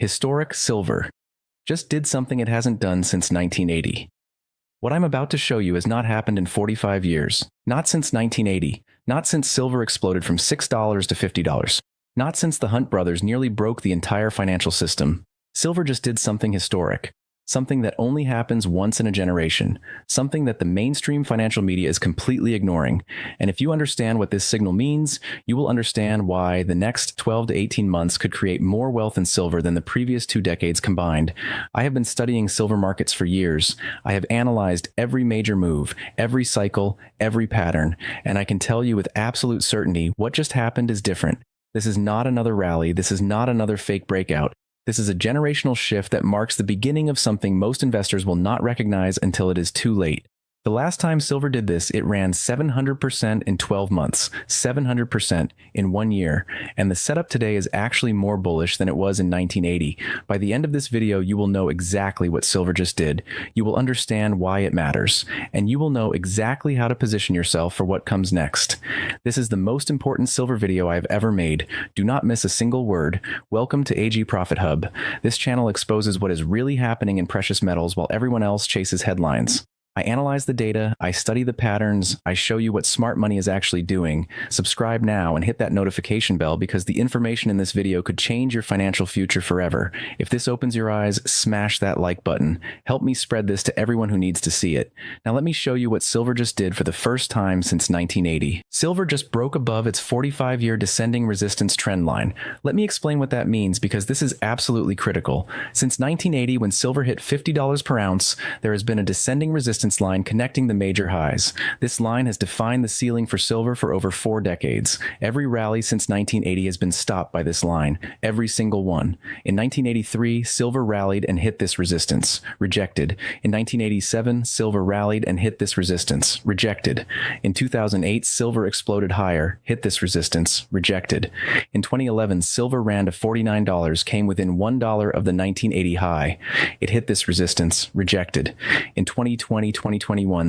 Historic silver just did something it hasn't done since 1980. What I'm about to show you has not happened in 45 years. Not since 1980. Not since silver exploded from $6 to $50. Not since the Hunt brothers nearly broke the entire financial system. Silver just did something historic. Something that only happens once in a generation. Something that the mainstream financial media is completely ignoring. And if you understand what this signal means, you will understand why the next 12 to 18 months could create more wealth in silver than the previous 2 decades combined. I have been studying silver markets for years. I have analyzed every major move, every cycle, every pattern, and I can tell you with absolute certainty what just happened is different. This is not another rally. This is not another fake breakout. This is a generational shift that marks the beginning of something most investors will not recognize until it is too late. The last time silver did this, it ran 700% in 12 months, 700% in 1 year, and the setup today is actually more bullish than it was in 1980. By the end of this video, you will know exactly what silver just did. You will understand why it matters, and you will know exactly how to position yourself for what comes next. This is the most important silver video I have ever made. Do not miss a single word. Welcome to AG Profit Hub. This channel exposes what is really happening in precious metals while everyone else chases headlines. I analyze the data, I study the patterns, I show you what smart money is actually doing. Subscribe now and hit that notification bell because the information in this video could change your financial future forever. If this opens your eyes, smash that like button. Help me spread this to everyone who needs to see it. Now let me show you what silver just did for the first time since 1980. Silver just broke above its 45-year descending resistance trend line. Let me explain what that means because this is absolutely critical. Since 1980, when silver hit $50 per ounce, there has been a descending resistance line connecting the major highs. This line has defined the ceiling for silver for over 4 decades. Every rally since 1980 has been stopped by this line, every single one. In 1983, silver rallied and hit this resistance, rejected. In 1987, silver rallied and hit this resistance, rejected. In 2008, silver exploded higher, hit this resistance, rejected. In 2011, silver ran to $49, came within $1 of the 1980 high. It hit this resistance, rejected. In 2021,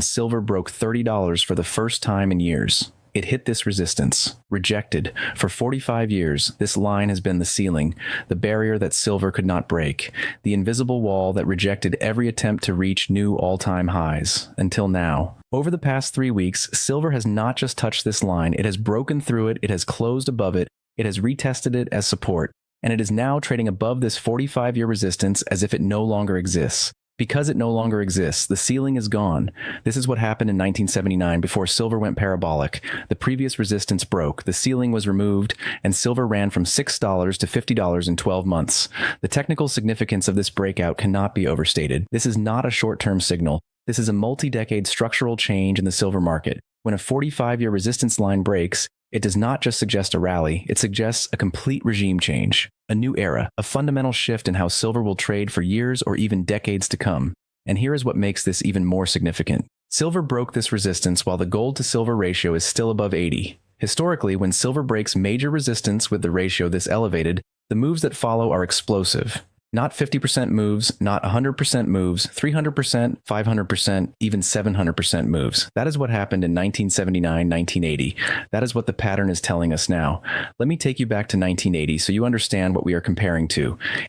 silver broke $30 for the first time in years. It hit this resistance, rejected. For 45 years, this line has been the ceiling, the barrier that silver could not break, the invisible wall that rejected every attempt to reach new all-time highs, until now. Over the past 3 weeks, silver has not just touched this line, it has broken through it, it has closed above it, it has retested it as support, and it is now trading above this 45-year resistance as if it no longer exists. Because it no longer exists, the ceiling is gone. This is what happened in 1979 before silver went parabolic. The previous resistance broke, the ceiling was removed, and silver ran from $6 to $50 in 12 months. The technical significance of this breakout cannot be overstated. This is not a short-term signal. This is a multi-decade structural change in the silver market. When a 45-year resistance line breaks, it does not just suggest a rally, it suggests a complete regime change, a new era, a fundamental shift in how silver will trade for years or even decades to come. And here is what makes this even more significant. Silver broke this resistance while the gold to silver ratio is still above 80. Historically, when silver breaks major resistance with the ratio this elevated, the moves that follow are explosive. Not 50% moves, not 100% moves, 300%, 500%, even 700% moves. That is what happened in 1979, 1980. That is what the pattern is telling us now. Let me take you back to 1980 so you understand what we are comparing to.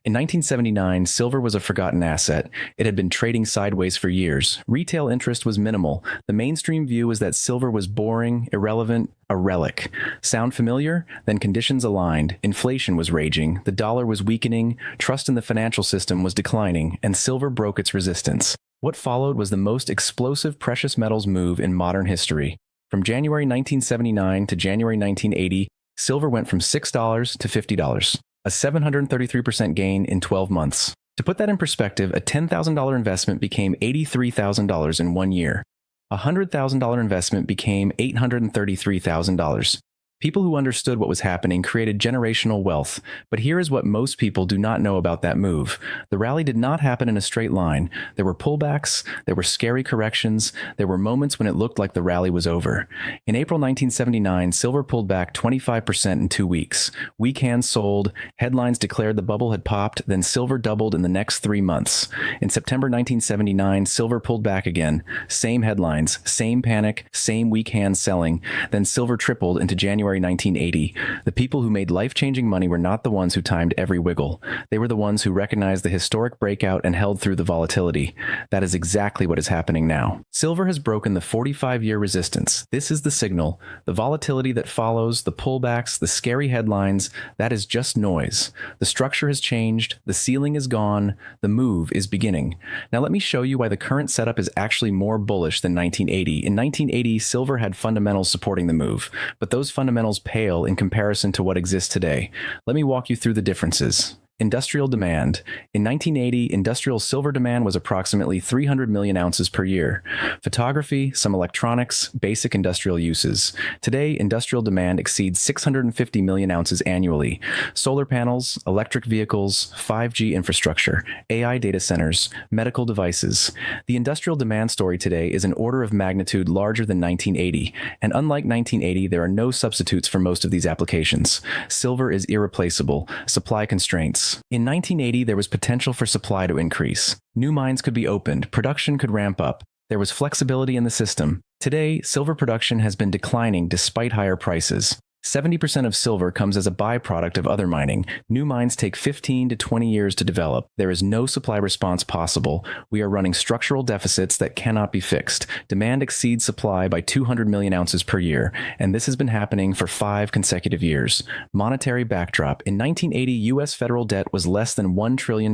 In 1979, silver was a forgotten asset. It had been trading sideways for years. Retail interest was minimal. The mainstream view was that silver was boring, irrelevant, a relic. Sound familiar? Then conditions aligned. Inflation was raging, the dollar was weakening, trust in the financial system was declining, and silver broke its resistance. What followed was the most explosive precious metals move in modern history. From January 1979 to January 1980, silver went from $6 to $50, a 733% gain in 12 months. To put that in perspective, a $10,000 investment became $83,000 in 1 year. A $100,000 investment became $833,000. People who understood what was happening created generational wealth, but here is what most people do not know about that move. The rally did not happen in a straight line. There were pullbacks, there were scary corrections, there were moments when it looked like the rally was over. In April 1979, silver pulled back 25% in 2 weeks. Weak hands sold, headlines declared the bubble had popped, then silver doubled in the next 3 months. In September 1979, silver pulled back again. Same headlines, same panic, same weak hands selling. Then silver tripled into January January 1980, the people who made life-changing money were not the ones who timed every wiggle. They were the ones who recognized the historic breakout and held through the volatility. That is exactly what is happening now. Silver has broken the 45-year resistance. This is the signal. The volatility that follows, the pullbacks, the scary headlines, that is just noise. The structure has changed, the ceiling is gone, the move is beginning. Now let me show you why the current setup is actually more bullish than 1980. In 1980, silver had fundamentals supporting the move, but those fundamentals pale in comparison to what exists today. Let me walk you through the differences. Industrial demand. In 1980, industrial silver demand was approximately 300 million ounces per year. Photography, some electronics, basic industrial uses. Today, industrial demand exceeds 650 million ounces annually. Solar panels, electric vehicles, 5G infrastructure, AI data centers, medical devices. The industrial demand story today is an order of magnitude larger than 1980, and unlike 1980, there are no substitutes for most of these applications. Silver is irreplaceable. Supply constraints. In 1980, there was potential for supply to increase. New mines could be opened, production could ramp up. There was flexibility in the system. Today, silver production has been declining despite higher prices. 70% of silver comes as a byproduct of other mining. New mines take 15 to 20 years to develop. There is no supply response possible. We are running structural deficits that cannot be fixed. Demand exceeds supply by 200 million ounces per year, and this has been happening for 5 consecutive years. Monetary backdrop. In 1980, U.S. federal debt was less than $1 trillion,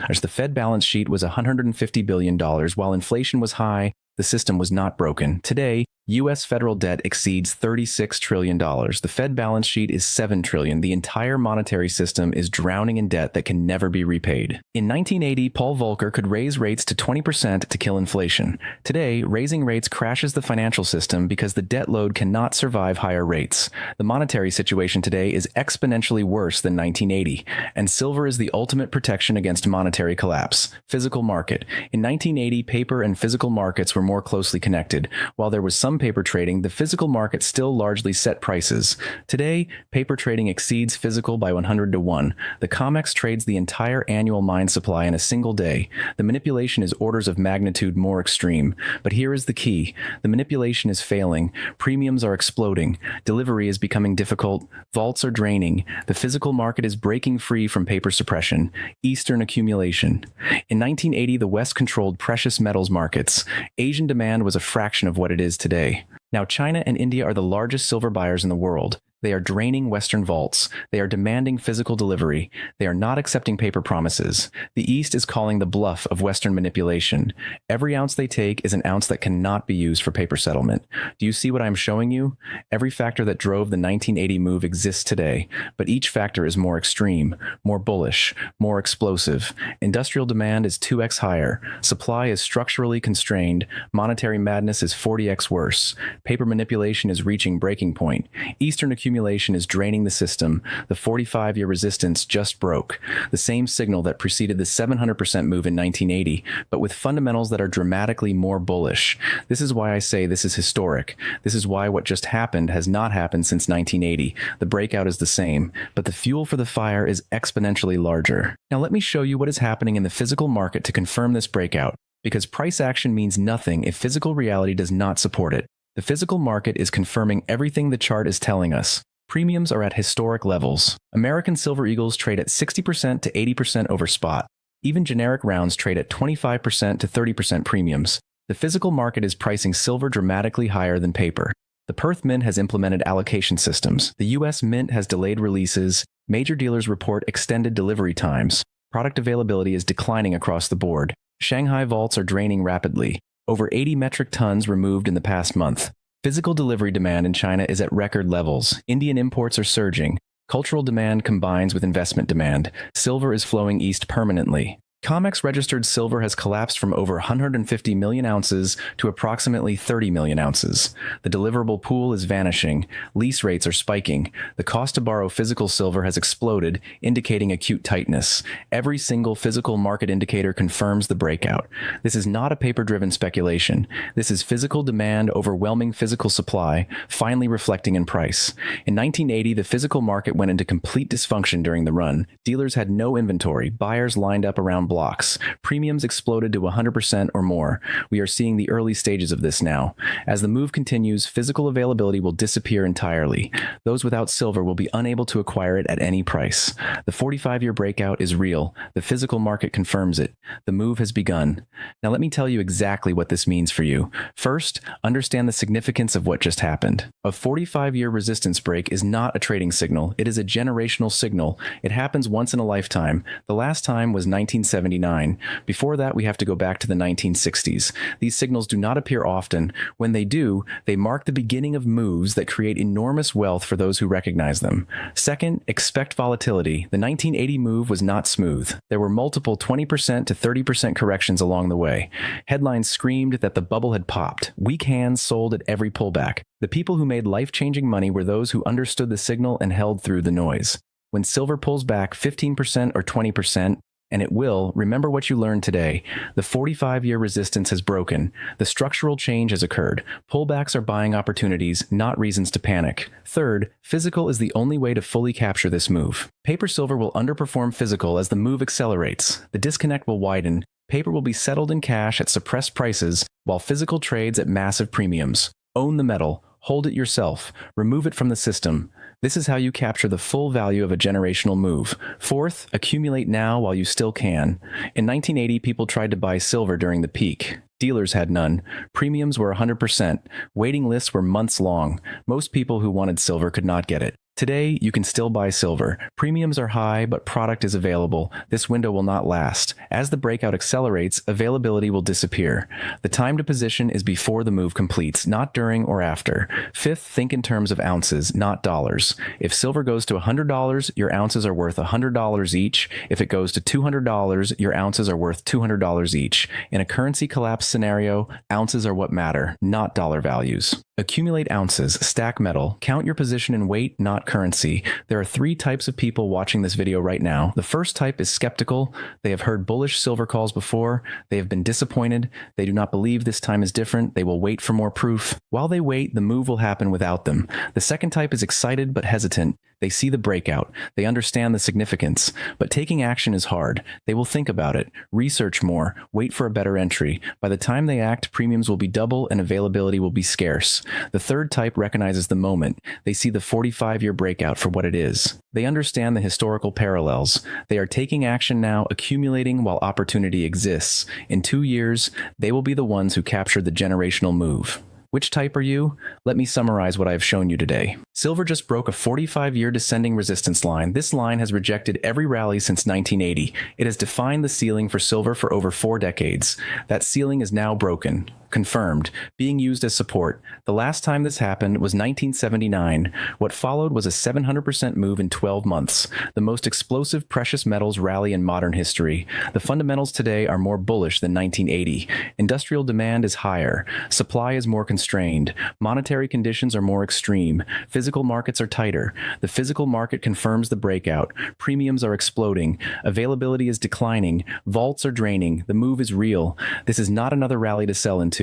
as the Fed balance sheet was $150 billion. While inflation was high, the system was not broken. Today, U.S. federal debt exceeds $36 trillion. The Fed balance sheet is $7 trillion. The entire monetary system is drowning in debt that can never be repaid. In 1980, Paul Volcker could raise rates to 20% to kill inflation. Today, raising rates crashes the financial system because the debt load cannot survive higher rates. The monetary situation today is exponentially worse than 1980, and silver is the ultimate protection against monetary collapse. Physical market. In 1980, paper and physical markets were more closely connected. While there was some paper trading, the physical market still largely set prices. Today, paper trading exceeds physical by 100 to 1. The COMEX trades the entire annual mine supply in a single day. The manipulation is orders of magnitude more extreme. But here is the key. The manipulation is failing. Premiums are exploding. Delivery is becoming difficult. Vaults are draining. The physical market is breaking free from paper suppression. Eastern accumulation. In 1980, the West controlled precious metals markets. Asian demand was a fraction of what it is today. Now, China and India are the largest silver buyers in the world. They are draining Western vaults. They are demanding physical delivery. They are not accepting paper promises. The East is calling the bluff of Western manipulation. Every ounce they take is an ounce that cannot be used for paper settlement. Do you see what I'm showing you? Every factor that drove the 1980 move exists today, but each factor is more extreme, more bullish, more explosive. Industrial demand is 2x higher. Supply is structurally constrained. Monetary madness is 40x worse. Paper manipulation is reaching breaking point. Eastern accumulation is draining the system. The 45-year resistance just broke. The same signal that preceded the 700% move in 1980, but with fundamentals that are dramatically more bullish. This is why I say this is historic. This is why what just happened has not happened since 1980. The breakout is the same, but the fuel for the fire is exponentially larger. Now let me show you what is happening in the physical market to confirm this breakout, because price action means nothing if physical reality does not support it. The physical market is confirming everything the chart is telling us. Premiums are at historic levels. American Silver Eagles trade at 60% to 80% over spot. Even generic rounds trade at 25% to 30% premiums. The physical market is pricing silver dramatically higher than paper. The Perth Mint has implemented allocation systems. The U.S. Mint has delayed releases. Major dealers report extended delivery times. Product availability is declining across the board. Shanghai vaults are draining rapidly. Over 80 metric tons removed in the past month. Physical delivery demand in China is at record levels. Indian imports are surging. Cultural demand combines with investment demand. Silver is flowing east permanently. COMEX registered silver has collapsed from over 150 million ounces to approximately 30 million ounces. The deliverable pool is vanishing. Lease rates are spiking. The cost to borrow physical silver has exploded, indicating acute tightness. Every single physical market indicator confirms the breakout. This is not a paper-driven speculation. This is physical demand overwhelming physical supply, finally reflecting in price. In 1980, the physical market went into complete dysfunction during the run. Dealers had no inventory. Buyers lined up around down blocks. Premiums exploded to 100% or more. We are seeing the early stages of this now. As the move continues, physical availability will disappear entirely. Those without silver will be unable to acquire it at any price. The 45-year breakout is real. The physical market confirms it. The move has begun. Now let me tell you exactly what this means for you. First, understand the significance of what just happened. A 45-year resistance break is not a trading signal. It is a generational signal. It happens once in a lifetime. The last time was 1979. Before that, we have to go back to the 1960s. These signals do not appear often. When they do, they mark the beginning of moves that create enormous wealth for those who recognize them. Second, expect volatility. The 1980 move was not smooth. There were multiple 20% to 30% corrections along the way. Headlines screamed that the bubble had popped. Weak hands sold at every pullback. The people who made life-changing money were those who understood the signal and held through the noise. When silver pulls back 15% or 20%, and it will, remember what you learned today. The 45-year resistance has broken. The structural change has occurred. Pullbacks are buying opportunities, not reasons to panic. Third, physical is the only way to fully capture this move. Paper silver will underperform physical as the move accelerates. The disconnect will widen. Paper will be settled in cash at suppressed prices, while physical trades at massive premiums. Own the metal. Hold it yourself. Remove it from the system. This is how you capture the full value of a generational move. Fourth, accumulate now while you still can. In 1980, people tried to buy silver during the peak. Dealers had none. Premiums were 100%. Waiting lists were months long. Most people who wanted silver could not get it. Today, you can still buy silver. Premiums are high, but product is available. This window will not last. As the breakout accelerates, availability will disappear. The time to position is before the move completes, not during or after. Fifth, think in terms of ounces, not dollars. If silver goes to $100, your ounces are worth $100 each. If it goes to $200, your ounces are worth $200 each. In a currency collapse scenario, ounces are what matter, not dollar values. Accumulate ounces, stack metal, count your position in weight, not currency. There are three types of people watching this video right now. The first type is skeptical. They have heard bullish silver calls before. They have been disappointed. They do not believe this time is different. They will wait for more proof. While they wait, the move will happen without them. The second type is excited but hesitant. They see the breakout. They understand the significance. But taking action is hard. They will think about it, research more, wait for a better entry. By the time they act, premiums will be double and availability will be scarce. The third type recognizes the moment. They see the 45-year breakout for what it is. They understand the historical parallels. They are taking action now, accumulating while opportunity exists. In 2 years, they will be the ones who captured the generational move. Which type are you? Let me summarize what I have shown you today. Silver just broke a 45-year descending resistance line. This line has rejected every rally since 1980. It has defined the ceiling for silver for over 4 decades. That ceiling is now broken. Confirmed, being used as support. The last time this happened was 1979. What followed was a 700% move in 12 months, the most explosive precious metals rally in modern history. The fundamentals today are more bullish than 1980. Industrial demand is higher. Supply is more constrained. Monetary conditions are more extreme. Physical markets are tighter. The physical market confirms the breakout. Premiums are exploding. Availability is declining. Vaults are draining. The move is real. This is not another rally to sell into.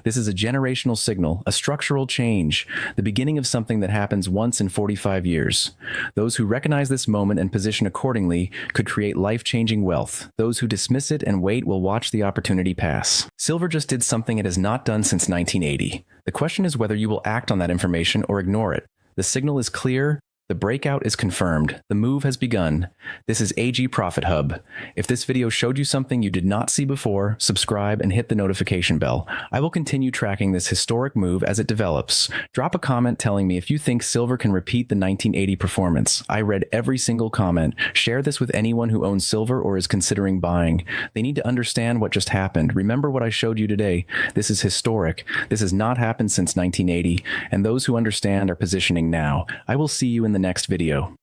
This is a generational signal, a structural change, the beginning of something that happens once in 45 years. Those who recognize this moment and position accordingly could create life-changing wealth. Those who dismiss it and wait will watch the opportunity pass. Silver just did something it has not done since 1980. The question is whether you will act on that information or ignore it. The signal is clear. The breakout is confirmed. The move has begun. This is AG Profit Hub. If this video showed you something you did not see before, subscribe and hit the notification bell. I will continue tracking this historic move as it develops. Drop a comment telling me if you think silver can repeat the 1980 performance. I read every single comment. Share this with anyone who owns silver or is considering buying. They need to understand what just happened. Remember what I showed you today. This is historic. This has not happened since 1980, and those who understand are positioning now. I will see you in the next video.